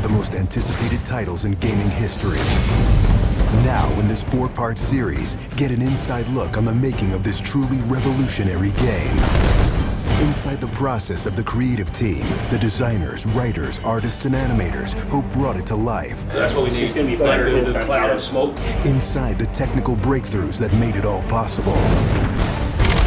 the most anticipated titles in gaming history. Now, in this 4-part series, get an inside look on the making of this truly revolutionary game. Inside the process of the creative team, the designers, writers, artists, and animators who brought it to life. So that's what we need. It's going to be better than the cloud of smoke. Inside the technical breakthroughs that made it all possible.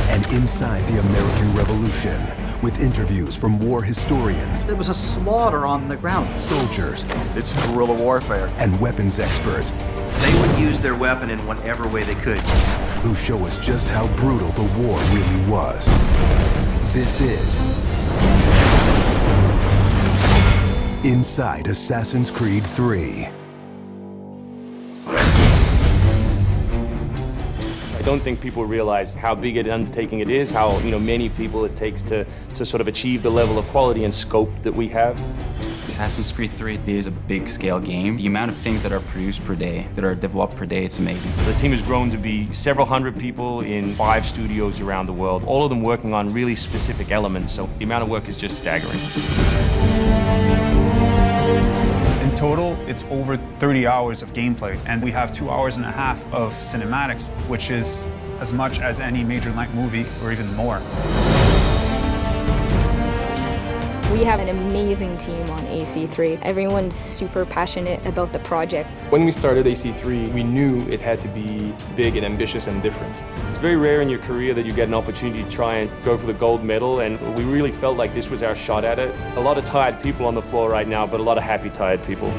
And inside the American Revolution, with interviews from war historians. There was a slaughter on the ground. Soldiers. It's guerrilla warfare. And weapons experts. They would use their weapon in whatever way they could. Who show us just how brutal the war really was. This is Inside Assassin's Creed 3. I don't think people realize how big an undertaking it is, how many people it takes to sort of achieve the level of quality and scope that we have. Assassin's Creed 3 is a big-scale game. The amount of things that are produced per day, that are developed per day, it's amazing. The team has grown to be several hundred people in 5 studios around the world, all of them working on really specific elements, so the amount of work is just staggering. In total, it's over 30 hours of gameplay, and we have 2.5 hours of cinematics, which is as much as any major-length movie, or even more. We have an amazing team on AC3. Everyone's super passionate about the project. When we started AC3, we knew it had to be big and ambitious and different. It's very rare in your career that you get an opportunity to try and go for the gold medal, and we really felt like this was our shot at it. A lot of tired people on the floor right now, but a lot of happy, tired people.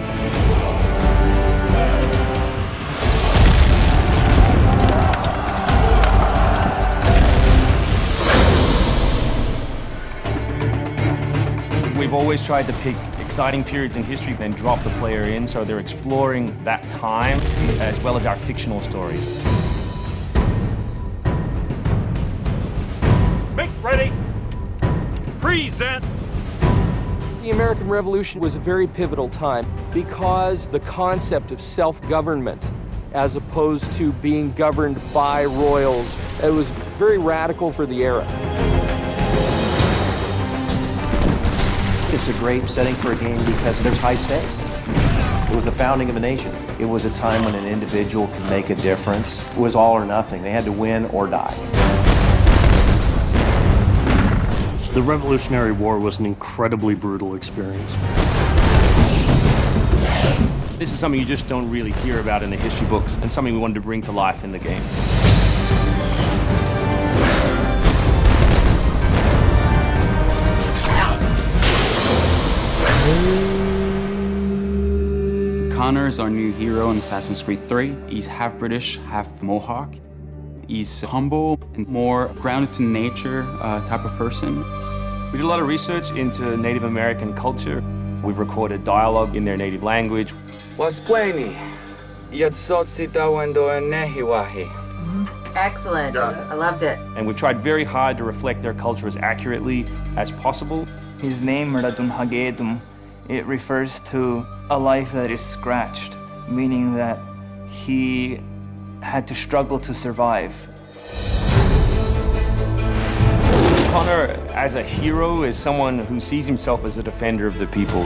We've always tried to pick exciting periods in history and drop the player in, so they're exploring that time as well as our fictional story. Make ready. Present. The American Revolution was a very pivotal time because the concept of self-government as opposed to being governed by royals, it was very radical for the era. It's a great setting for a game because there's high stakes. It was the founding of a nation. It was a time when an individual could make a difference. It was all or nothing. They had to win or die. The Revolutionary War was an incredibly brutal experience. This is something you just don't really hear about in the history books, and something we wanted to bring to life in the game. Connor is our new hero in Assassin's Creed 3. He's half British, half Mohawk. He's humble and more grounded to nature type of person. We did a lot of research into Native American culture. We've recorded dialogue in their native language. Excellent. I loved it. And we've tried very hard to reflect their culture as accurately as possible. His name, Radum Hagedum, it refers to a life that is scratched, meaning that he had to struggle to survive. Connor, as a hero, is someone who sees himself as a defender of the people.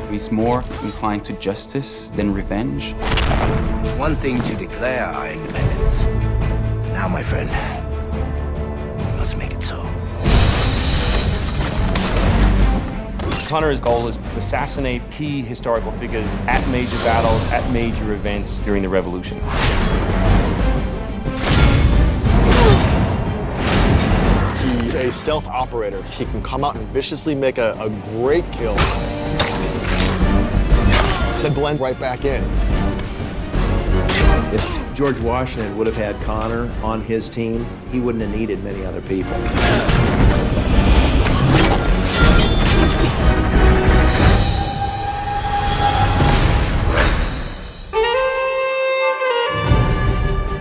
He's more inclined to justice than revenge. It's one thing to declare our independence. Now, my friend, we must make it so. Connor's goal is to assassinate key historical figures at major battles, at major events during the Revolution. He's a stealth operator. He can come out and viciously make a great kill, then blend right back in. If George Washington would have had Connor on his team, he wouldn't have needed many other people.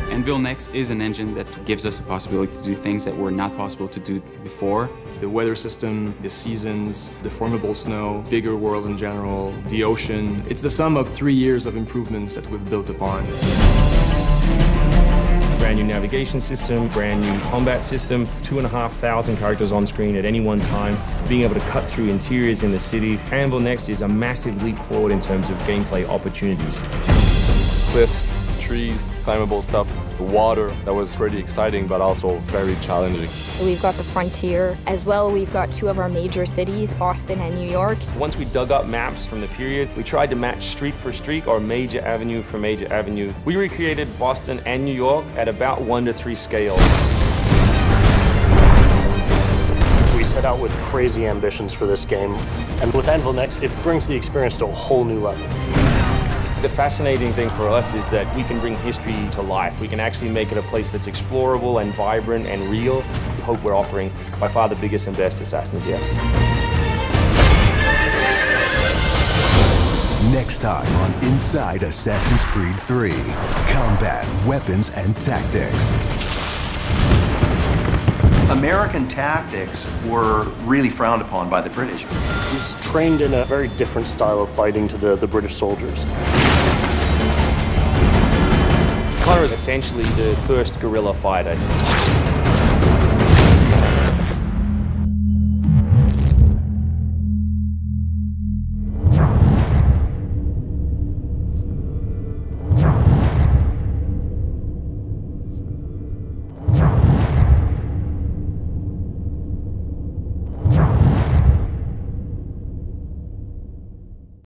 Anvil Next is an engine that gives us the possibility to do things that were not possible to do before. The weather system, the seasons, the formidable snow, bigger worlds in general, the ocean. It's the sum of 3 years of improvements that we've built upon. Brand new navigation system, brand new combat system, 2,500 characters on screen at any one time, being able to cut through interiors in the city. Anvil Next is a massive leap forward in terms of gameplay opportunities. Cliffs, trees, climbable stuff, the water, that was pretty exciting but also very challenging. We've got the frontier. As well, we've got two of our major cities, Boston and New York. Once we dug up maps from the period, we tried to match street for street or major avenue for major avenue. We recreated Boston and New York at about 1:3 scale. We set out with crazy ambitions for this game, and with Anvil Next, it brings the experience to a whole new level. The fascinating thing for us is that we can bring history to life. We can actually make it a place that's explorable and vibrant and real. We hope we're offering by far the biggest and best Assassins yet. Next time on Inside Assassin's Creed 3, combat, weapons, and tactics. American tactics were really frowned upon by the British. He's trained in a very different style of fighting to the British soldiers. Connor is essentially the first guerrilla fighter.